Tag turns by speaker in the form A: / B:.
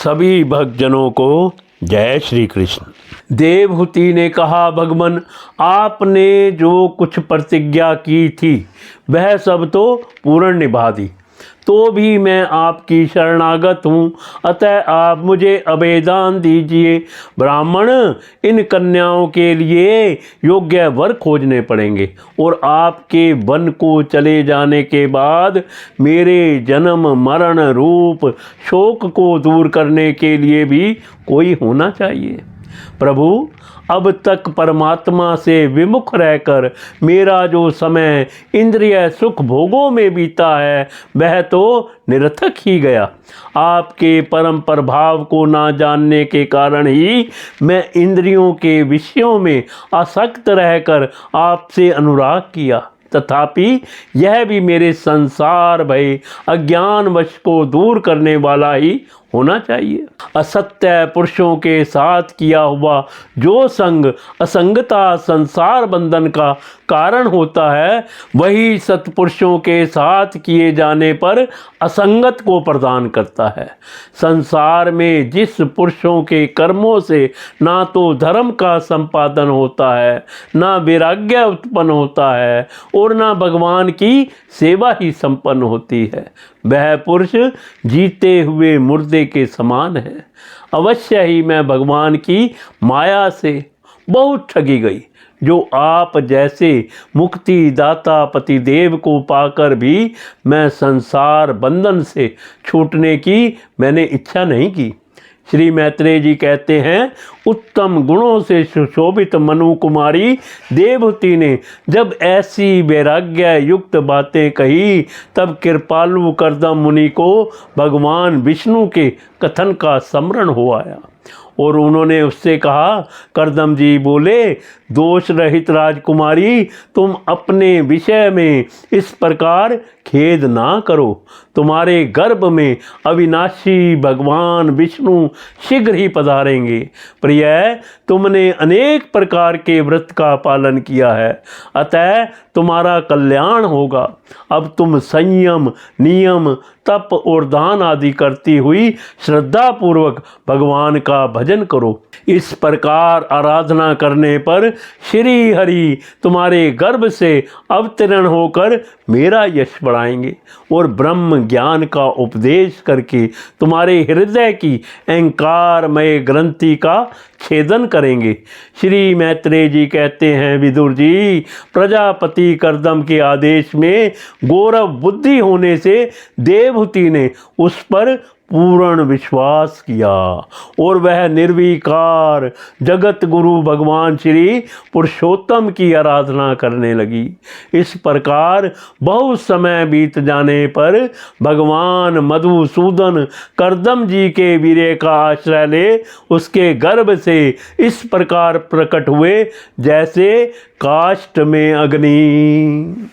A: सभी भक्तजनों को जय श्री कृष्ण। देवहूति ने कहा, भगवन आपने जो कुछ प्रतिज्ञा की थी वह सब तो पूर्ण निभा दी, तो भी मैं आपकी शरणागत हूँ, अतः आप मुझे अभयदान दीजिए। ब्राह्मण, इन कन्याओं के लिए योग्य वर खोजने पड़ेंगे और आपके वन को चले जाने के बाद मेरे जन्म मरण रूप शोक को दूर करने के लिए भी कोई होना चाहिए। प्रभु, अब तक परमात्मा से विमुख रहकर मेरा जो समय इंद्रिय सुख भोगों में बीता है वह तो निरर्थक ही गया। आपके परम प्रभाव को ना जानने के कारण ही मैं इंद्रियों के विषयों में आसक्त रहकर आपसे अनुराग किया, तथापि यह भी मेरे संसार भय अज्ञान वश को दूर करने वाला ही होना चाहिए। असत्य पुरुषों के साथ किया हुआ जो संग असंगता संसार बंधन का कारण होता है, वही सत्पुरुषों के साथ किए जाने पर असंगत को प्रदान करता है। संसार में जिस पुरुषों के कर्मों से ना तो धर्म का संपादन होता है, ना वैराग्य उत्पन्न होता है और ना भगवान की सेवा ही संपन्न होती है, वह पुरुष जीते हुए मुर्दे के समान है। अवश्य ही मैं भगवान की माया से बहुत ठगी गई, जो आप जैसे मुक्ति दाता पतिदेव को पाकर भी मैं संसार बंधन से छूटने की मैंने इच्छा नहीं की। श्री मैत्रेय जी कहते हैं, उत्तम गुणों से सुशोभित मनु कुमारी देवहूति ने जब ऐसी वैराग्य युक्त बातें कही, तब कृपालु कर्दम मुनि को भगवान विष्णु के कथन का स्मरण हो आया और उन्होंने उससे कहा, कर्दम जी बोले, दोष रहित राजकुमारी, तुम अपने विषय में इस प्रकार खेद ना करो। तुम्हारे गर्भ में अविनाशी भगवान विष्णु शीघ्र ही पधारेंगे। प्रिय, तुमने अनेक प्रकार के व्रत का पालन किया है, अतः तुम्हारा कल्याण होगा। अब तुम संयम नियम तप और दान आदि करती हुई श्रद्धा पूर्वक भगवान का भजन करो। इस प्रकार आराधना करने पर श्री हरि तुम्हारे गर्भ से अवतीर्ण होकर मेरा यश बढ़ाएंगे और ब्रह्म ज्ञान का उपदेश करके तुम्हारे हृदय की अहंकारमय ग्रंथि का छेदन करेंगे। श्री मैत्रेय जी कहते हैं, विदुर जी, प्रजापति कर्दम के आदेश में गौरव बुद्धि होने से देवहूति ने उस पर पूर्ण विश्वास किया और वह निर्विकार जगत गुरु भगवान श्री पुरुषोत्तम की आराधना करने लगी। इस प्रकार बहुत समय बीत जाने पर भगवान मधुसूदन कर्दम जी के वीर्य का आश्रय ले उसके गर्भ से इस प्रकार प्रकट हुए जैसे काष्ठ में अग्नि।